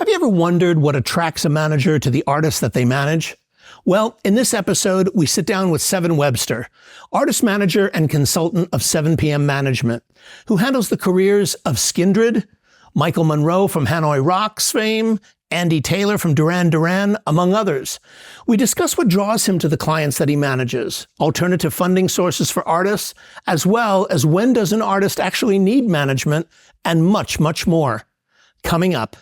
Have you ever wondered what attracts a manager to the artists that they manage? Well, in this episode, we sit down with Seven Webster, artist manager and consultant of 7PM Management, who handles the careers of Skindred, Michael Monroe from Hanoi Rocks fame, Andy Taylor from Duran Duran, among others. We discuss what draws him to the clients that he manages, alternative funding sources for artists, as well as when does an artist actually need management, and much, much more. Coming up.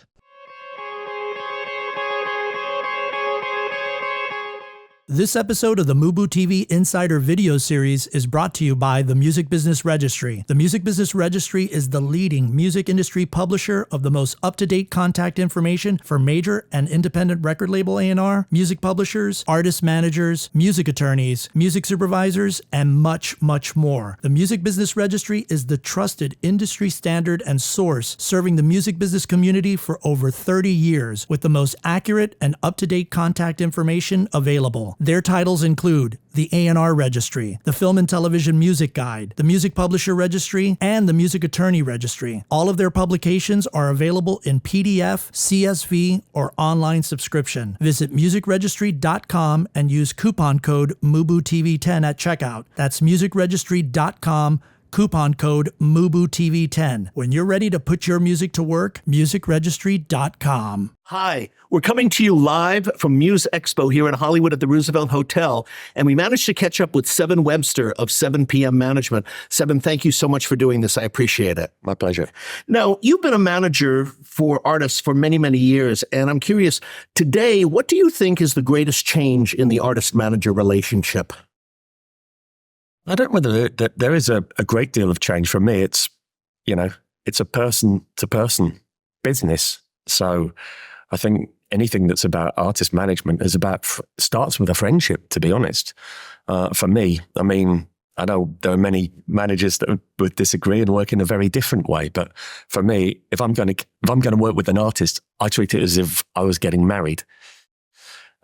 This episode of the MUBUTV Insider video series is brought to you by the Music Business Registry. The Music Business Registry is the leading music industry publisher of the most up-to-date contact information for major and independent record label A&R, music publishers, artist managers, music attorneys, music supervisors, and much, much more. The Music Business Registry is the trusted industry standard and source serving the music business community for over 30 years with the most accurate and up-to-date contact information available. Their titles include the A&R Registry, the Film and Television Music Guide, the Music Publisher Registry, and the Music Attorney Registry. All of their publications are available in PDF, CSV, or online subscription. Visit musicregistry.com and use coupon code MUBUTV10 at checkout. That's musicregistry.com, coupon code MUBUTV10. When you're ready to put your music to work, musicregistry.com. Hi, we're coming to you live from Muse Expo here in Hollywood at the Roosevelt Hotel, and we managed to catch up with Seven Webster of 7PM Management. Seven, thank you so much for doing this. I appreciate it. My pleasure. Now, you've been a manager for artists for many, many years, and I'm curious, today, what do you think is the greatest change in the artist-manager relationship? I don't know whether there is a great deal of change. For me, it's a person-to-person business. So I think anything that's about artist management starts with a friendship, to be honest. For me, I mean, I know there are many managers that would disagree and work in a very different way. But for me, if I'm going to work with an artist, I treat it as if I was getting married.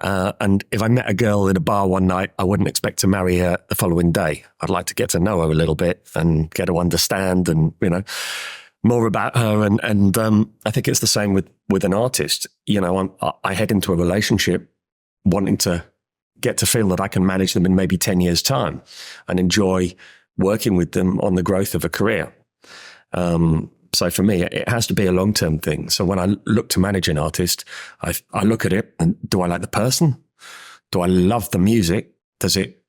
And if I met a girl in a bar one night, I wouldn't expect to marry her the following day. I'd like to get to know her a little bit and get to understand and, more about her. And I think it's the same with an artist. I head into a relationship wanting to get to feel that I can manage them in maybe 10 years' time and enjoy working with them on the growth of a career. So for me, it has to be a long-term thing. So when I look to manage an artist, I look at it and do I like the person? Do I love the music? Does it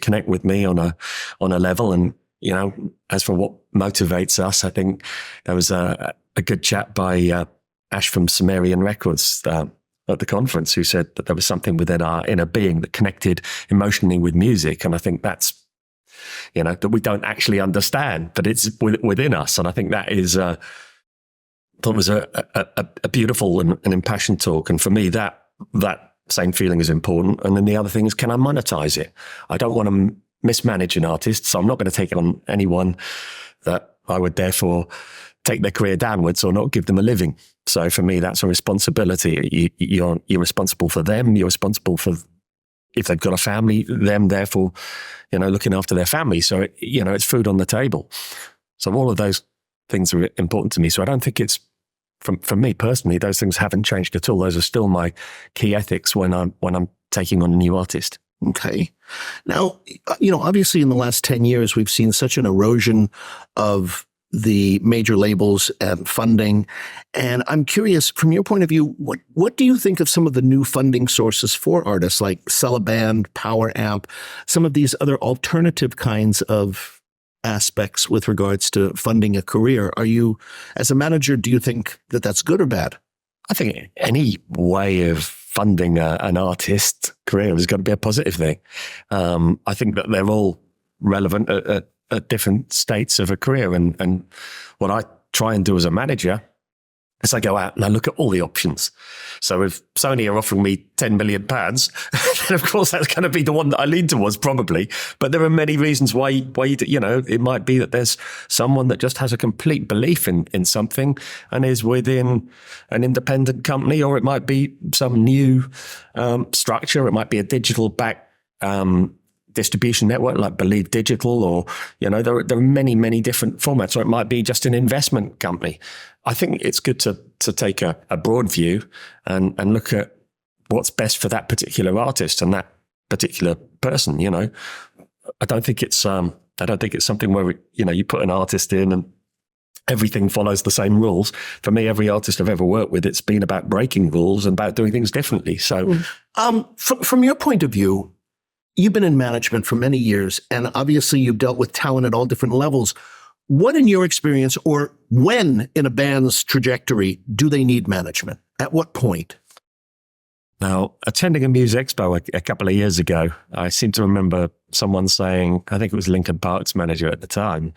connect with me on a level? And, as for what motivates us, I think there was a good chat by Ash from Sumerian Records at the conference who said that there was something within our inner being that connected emotionally with music. And I think that's, that we don't actually understand, but it's within us. And I think that is, thought was a beautiful and impassioned talk. And for me, that same feeling is important. And then the other thing is, can I monetize it? I don't want to mismanage an artist, so I'm not going to take it on anyone that I would therefore take their career downwards or not give them a living. So for me, that's a responsibility. You're responsible for them. You're responsible for, if they've got a family, them therefore, looking after their family. So, it's food on the table. So all of those things are important to me. So I don't think it's, for me personally, those things haven't changed at all. Those are still my key ethics when I'm taking on a new artist. Okay. Now, obviously in the last 10 years, we've seen such an erosion of the major labels and funding. And I'm curious, from your point of view, what do you think of some of the new funding sources for artists like Sell a Band, Power Amp, some of these other alternative kinds of aspects with regards to funding a career? Are you, as a manager, do you think that that's good or bad? I think any way of funding an artist's career has got to be a positive thing. I think that they're all relevant at different states of a career. And what I try and do as a manager is I go out and I look at all the options. So if Sony are offering me £10 million, then of course that's going to be the one that I lean towards probably. But there are many reasons why it might be that there's someone that just has a complete belief in something and is within an independent company, or it might be some new structure. It might be a digital distribution network like Believe Digital, or, there are many, many different formats, or it might be just an investment company. I think it's good to take a broad view and look at what's best for that particular artist and that particular person. I don't think it's something where you put an artist in and everything follows the same rules. For me, every artist I've ever worked with, it's been about breaking rules and about doing things differently. So, from your point of view, you've been in management for many years, and obviously you've dealt with talent at all different levels. What, in your experience, or when in a band's trajectory, do they need management? At what point? Now, attending a Muse Expo a couple of years ago, I seem to remember someone saying, I think it was Linkin Park's manager at the time,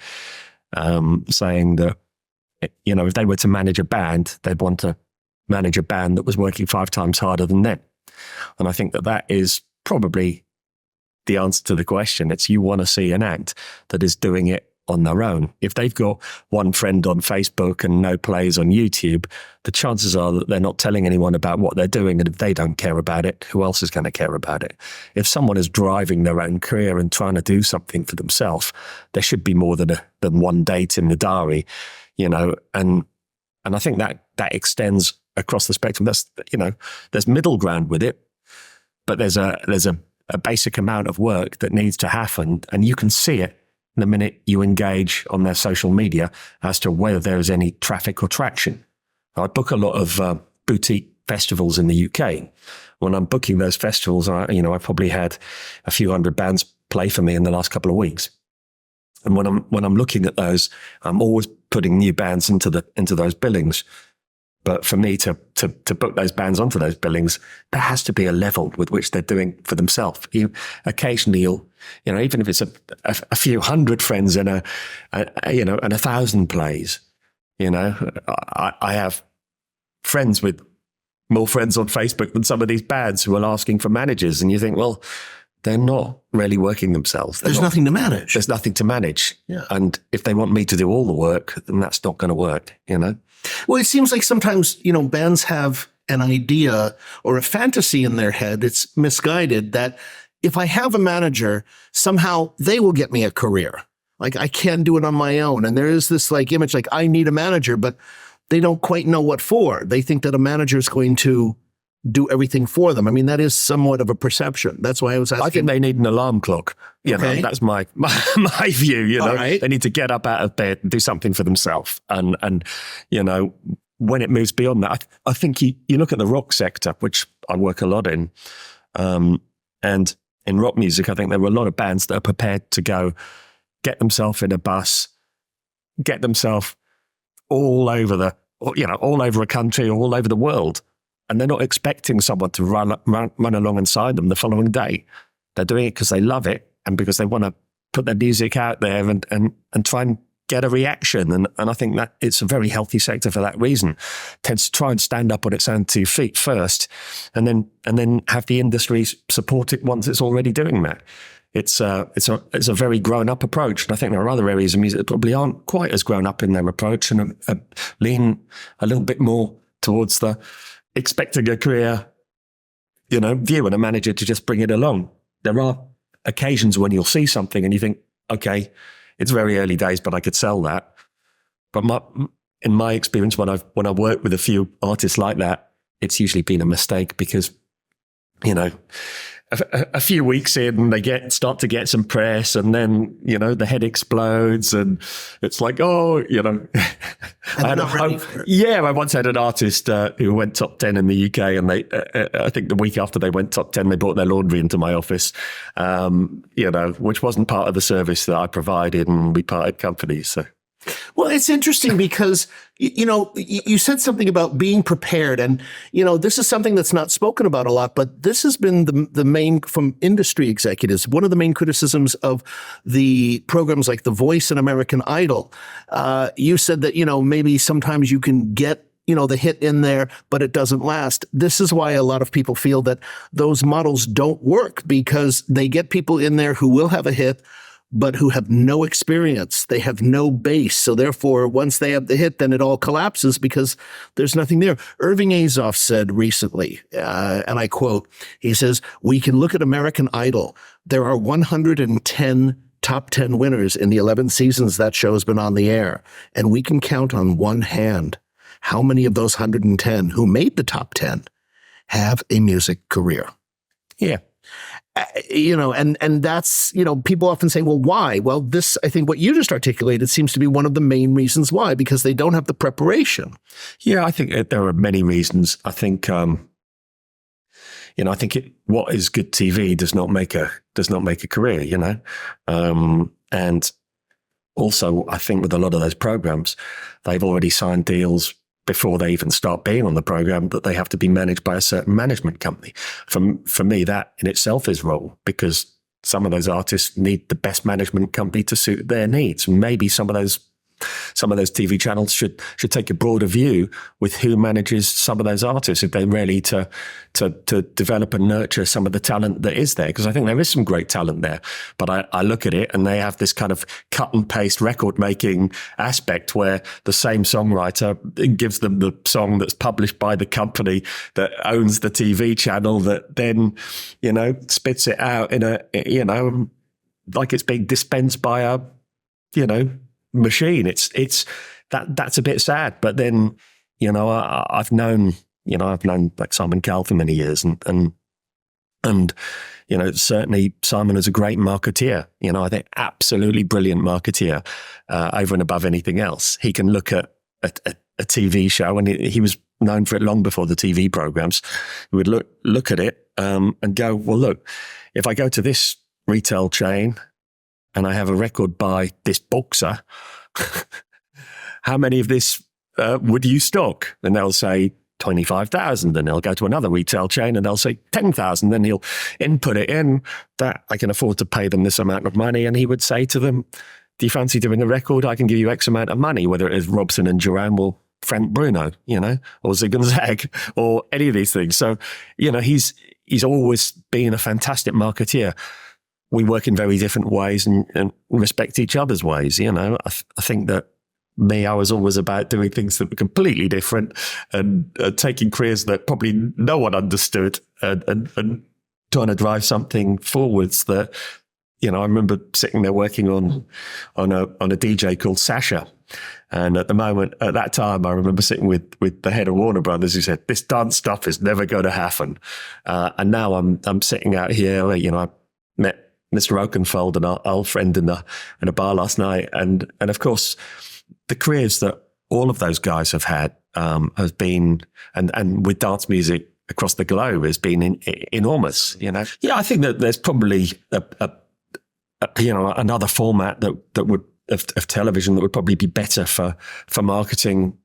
saying that, if they were to manage a band, they'd want to manage a band that was working 5 times harder than them. And I think that is probably the answer to the question. It's, you want to see an act that is doing it on their own. If they've got one friend on Facebook and no plays on YouTube, the chances are that they're not telling anyone about what they're doing. And if they don't care about it, who else is going to care about it? If someone is driving their own career and trying to do something for themselves, there should be more than one date in the diary, and I think that extends across the spectrum. That's, there's middle ground with it, but there's a basic amount of work that needs to happen, and you can see it the minute you engage on their social media as to whether there is any traffic or traction. I book a lot of boutique festivals in the UK. When I'm booking those festivals, I probably had a few hundred bands play for me in the last couple of weeks. And when I'm looking at those, I'm always putting new bands into those billings. But for me to book those bands onto those billings, there has to be a level with which they're doing for themselves. Occasionally you'll, even if it's a few hundred friends and and 1,000 plays, I have friends with more friends on Facebook than some of these bands who are asking for managers. And you think, well, they're not really working themselves. There's nothing to manage. There's nothing to manage. Yeah. And if they want me to do all the work, then that's not going to work, Well, it seems like sometimes, bands have an idea or a fantasy in their head. It's misguided that if I have a manager, somehow they will get me a career. Like, I can't do it on my own. And there is this image, I need a manager, but they don't quite know what for. They think that a manager is going to do everything for them. I mean, that is somewhat of a perception. That's why I was asking. I think they need an alarm clock. That's my view. Right. They need to get up out of bed and do something for themselves. And when it moves beyond that, I think you look at the rock sector, which I work a lot in, and in rock music, I think there were a lot of bands that are prepared to go get themselves in a bus, get themselves all over a country or all over the world. And they're not expecting someone to run alongside them the following day. They're doing it because they love it and because they want to put their music out there and try and get a reaction. And I think that it's a very healthy sector for that reason. It tends to try and stand up on its own 2 feet first, and then have the industry support it once it's already doing that. It's a very grown up approach. And I think there are other areas of music that probably aren't quite as grown up in their approach and lean a little bit more towards the expecting a career, view and a manager to just bring it along. There are occasions when you'll see something and you think, okay, it's very early days, but I could sell that. But in my experience, when I've worked with a few artists like that, it's usually been a mistake because, a few weeks in, they start to get some press, and then the head explodes, and it's like, I once had an artist who went top 10 in the UK, and they, I think the week after they went top 10, they brought their laundry into my office, which wasn't part of the service that I provided, and we parted company. So. Well, it's interesting because, you said something about being prepared, and, this is something that's not spoken about a lot, but this has been the main, from industry executives, one of the main criticisms of the programs like The Voice and American Idol. You said that, maybe sometimes you can get the hit in there, but it doesn't last. This is why a lot of people feel that those models don't work, because they get people in there who will have a hit, but who have no experience. They have no base. So therefore, once they have the hit, then it all collapses because there's nothing there. Irving Azoff said recently, and I quote, he says, "We can look at American Idol. There are 110 top 10 winners in the 11 seasons that show has been on the air. And we can count on one hand how many of those 110 who made the top 10 have a music career." Yeah. And that's, people often say, well, why? Well, this, I think what you just articulated seems to be one of the main reasons why, because they don't have the preparation. Yeah, I think there are many reasons. I think, I think what is good TV does not make a career, and also I think with a lot of those programs, they've already signed deals before they even start being on the program that they have to be managed by a certain management company. For me, that in itself is wrong, because some of those artists need the best management company to suit their needs. Maybe some of those TV channels should take a broader view with who manages some of those artists if they're ready to develop and nurture some of the talent that is there. Because I think there is some great talent there. But I look at it and they have this kind of cut and paste record making aspect where the same songwriter gives them the song that's published by the company that owns the TV channel that then, spits it out in like it's being dispensed by a, machine. It's that's a bit sad. But then, I've known like Simon Cowell for many years, and certainly Simon is a great marketeer. I think absolutely brilliant marketeer, over and above anything else. He can look at a TV show, and he was known for it long before the TV programs. He would look at it and go, well, look, if I go to this retail chain and I have a record by this boxer, how many of this would you stock? And they'll say 25,000. Then they'll go to another retail chain and they'll say 10,000. Then he'll input it in that I can afford to pay them this amount of money. And he would say to them, do you fancy doing a record? I can give you X amount of money, whether it is Robson and Jerome or Frank Bruno, or Zig and Zag, or any of these things. So, he's always been a fantastic marketeer. We work in very different ways and respect each other's ways. I think that I was always about doing things that were completely different and taking careers that probably no one understood and trying to drive something forwards that, I remember sitting there working on a DJ called Sasha. And at that time, I remember sitting with the head of Warner Brothers who said, this dance stuff is never going to happen. And now I'm sitting out here, I met Mr. Oakenfold, and our old friend in a bar last night. And of course, the careers that all of those guys have had has been, and with dance music across the globe, has been enormous. Yeah, I think that there's probably another format that would of television that would probably be better for marketing,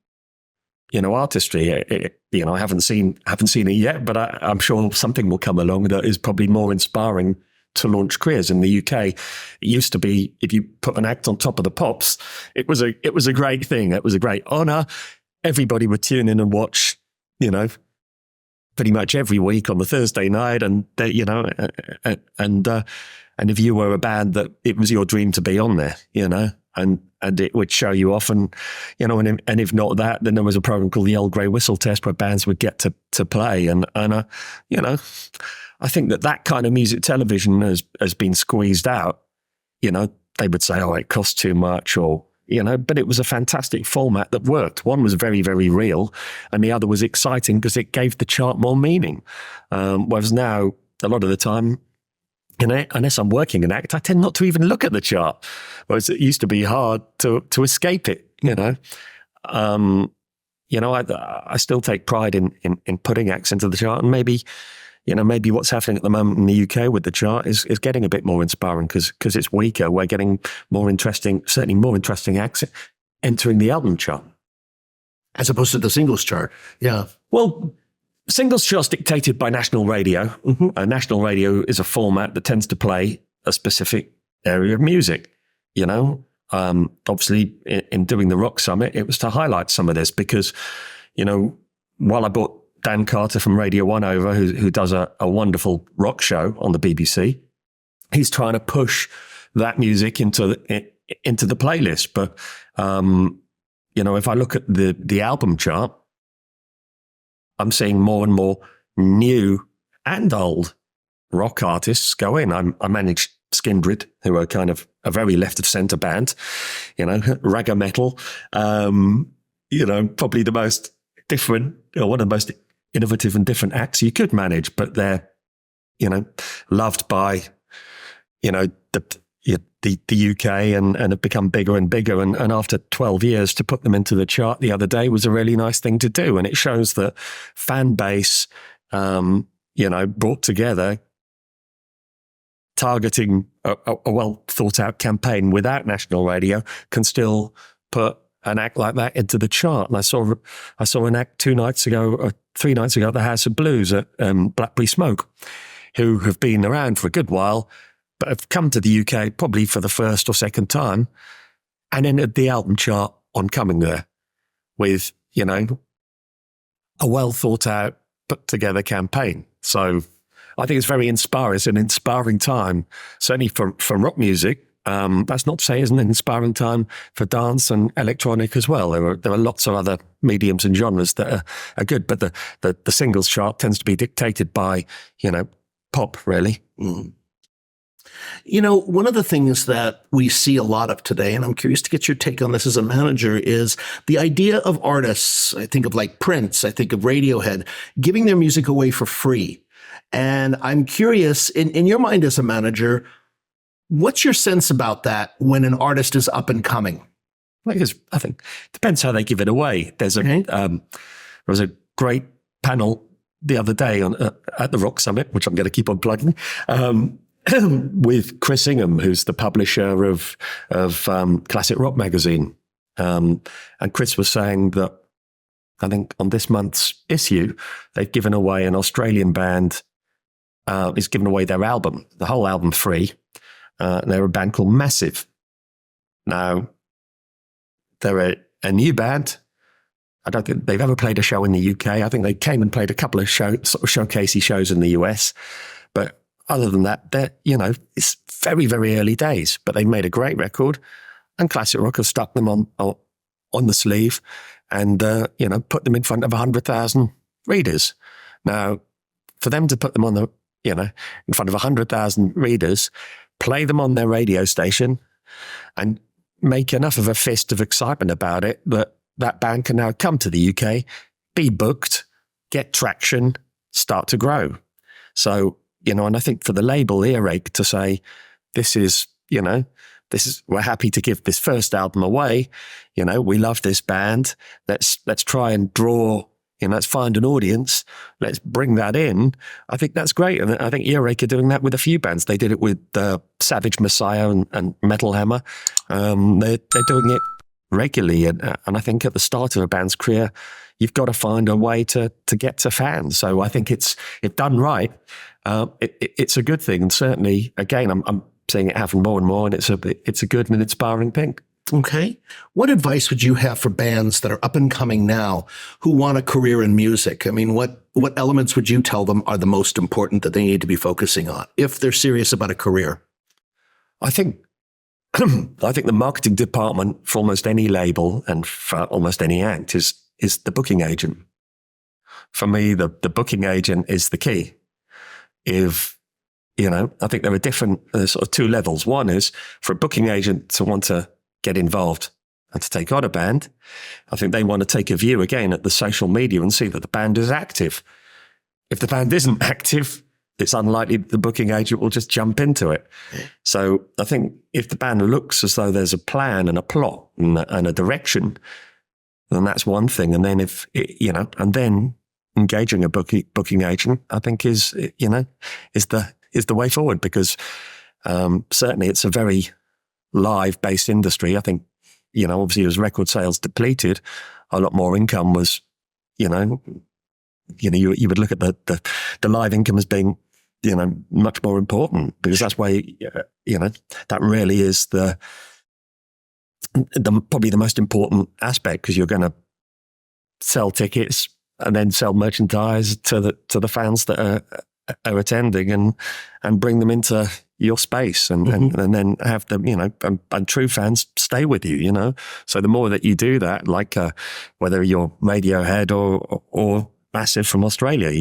artistry. I haven't seen it yet, but I'm sure something will come along that is probably more inspiring to launch careers. In the UK, it used to be, if you put an act on Top of the Pops, it was a great thing. It was a great honor. Everybody would tune in and watch, pretty much every week on the Thursday night, and and if you were a band that it was your dream to be on there, and it would show you off, and and if not that, then there was a program called the Old Grey Whistle Test where bands would get to play, and I think that kind of music television has been squeezed out. They would say, oh, it costs too much, or but it was a fantastic format that worked. One was very, very real, and the other was exciting because it gave the chart more meaning. Whereas now, a lot of the time, unless I'm working an act, I tend not to even look at the chart. Whereas it used to be hard to escape it. I still take pride in putting acts into the chart, and maybe what's happening at the moment in the UK with the chart is getting a bit more inspiring because it's weaker. We're getting certainly more interesting acts entering the album chart. As opposed to the singles chart. Yeah. Well, singles chart's dictated by national radio. Mm-hmm. National radio is a format that tends to play a specific area of music. Obviously in doing the Rock Summit, it was to highlight some of this because, while I brought Dan Carter from Radio 1 over, who does a wonderful rock show on the BBC, he's trying to push that music into the playlist. But if I look at the album chart, I'm seeing more and more new and old rock artists go in. I managed Skindred, who are kind of a very left of centre band, ragga metal, probably the most different, or one of the most innovative and different acts you could manage, but they're, loved by, the UK and have become bigger and bigger. And after 12 years, to put them into the chart the other day was a really nice thing to do. And it shows that fan base, brought together, targeting a well thought out campaign without national radio, can still put an act like that into the chart. And I saw an act 3 nights ago at the House of Blues at Blackberry Smoke, who have been around for a good while, but have come to the UK probably for the first or second time, and entered the album chart on coming there with, a well thought out, put together campaign. So I think it's very inspiring. It's an inspiring time, certainly for rock music. That's not to say it isn't an inspiring time for dance and electronic as well. There are lots of other mediums and genres that are good, but the singles chart tends to be dictated by, pop, really. Mm. One of the things that we see a lot of today, and I'm curious to get your take on this as a manager, is the idea of artists. I think of like Prince, I think of Radiohead, giving their music away for free. And I'm curious, in your mind as a manager, what's your sense about that when an artist is up and coming? I think it depends how they give it away. There was a great panel the other day at the Rock Summit, which I'm going to keep on plugging, with Chris Ingham, who's the publisher of Classic Rock magazine. And Chris was saying that I think on this month's issue, they've given away an Australian band, is giving away their album, the whole album free. They're a band called Massive. Now, they're a new band. I don't think they've ever played a show in the UK. I think they came and played a couple of showcasey shows in the US. But other than that, it's very, very early days. But they made a great record, and Classic Rock have stuck them on the sleeve and, put them in front of 100,000 readers. Now, for them to put them on in front of 100,000 readers, play them on their radio station and make enough of a fist of excitement about it that band can now come to the UK, be booked, get traction, start to grow. So, and I think for the label Earache to say, we're happy to give this first album away. We love this band. Let's try and draw, let's find an audience. Let's bring that in. I think that's great. And I think Earache are doing that with a few bands. They did it with Savage Messiah and Metal Hammer. They're doing it regularly. And I think at the start of a band's career, you've got to find a way to get to fans. So I think if done right, it's a good thing. And certainly, again, I'm seeing it happen more and more, and it's a good and inspiring thing. Okay. What advice would you have for bands that are up and coming now who want a career in music? I mean, what elements would you tell them are the most important that they need to be focusing on if they're serious about a career? I think the marketing department for almost any label and for almost any act is the booking agent. For me, the booking agent is the key. I think there are different sort of two levels. One is for a booking agent to want to get involved and to take on a band. I think they want to take a view again at the social media and see that the band is active. If the band isn't active, it's unlikely the booking agent will just jump into it. So I think if the band looks as though there's a plan and a plot and a direction, then that's one thing. And then and then engaging a booking agent, I think is the way forward, because certainly it's a very live-based industry. I think, obviously as record sales depleted, a lot more income was, you would look at the live income as being, much more important, because that's why, that really is the probably the most important aspect, because you're going to sell tickets and then sell merchandise to the fans that are attending and bring them into your space and then have them, and true fans stay with you, So the more that you do that, like whether you're Radiohead or Massive from Australia,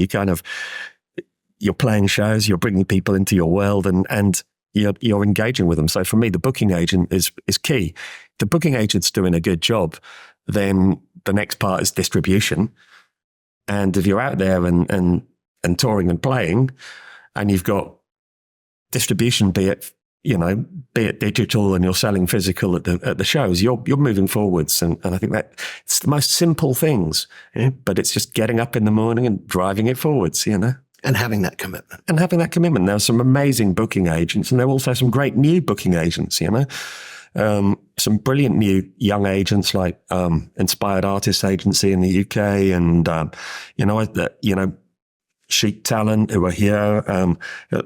you're playing shows, you're bringing people into your world and you're engaging with them. So for me, the booking agent is key. If the booking agent's doing a good job, then the next part is distribution. And if you're out there and touring and playing, and you've got distribution, be it digital, and you're selling physical at the shows, you're moving forwards. And I think that it's the most simple things, but it's just getting up in the morning and driving it forwards, And having that commitment. There are some amazing booking agents, and there are also some great new booking agents, some brilliant new young agents like Inspired Artists Agency in the UK, and Chic Talent, who are here.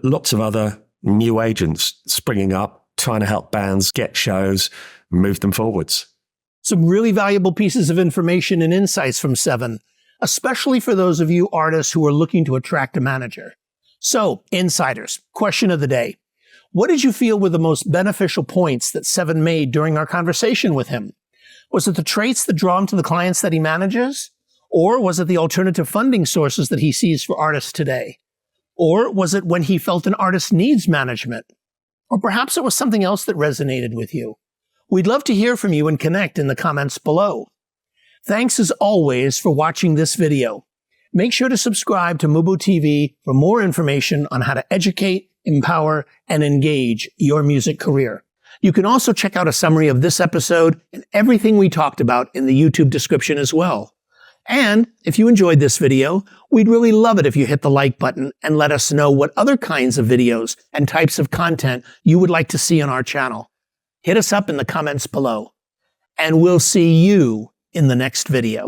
Lots of other new agents springing up, trying to help bands get shows, move them forwards. Some really valuable pieces of information and insights from Seven, especially for those of you artists who are looking to attract a manager. So, insiders, question of the day. What did you feel were the most beneficial points that Seven made during our conversation with him? Was it the traits that draw him to the clients that he manages? Or was it the alternative funding sources that he sees for artists today? Or was it when he felt an artist needs management? Or perhaps it was something else that resonated with you. We'd love to hear from you and connect in the comments below. Thanks as always for watching this video. Make sure to subscribe to MUBUTV for more information on how to educate, empower, and engage your music career. You can also check out a summary of this episode and everything we talked about in the YouTube description as well. And if you enjoyed this video, we'd really love it if you hit the like button and let us know what other kinds of videos and types of content you would like to see on our channel. Hit us up in the comments below. And we'll see you in the next video.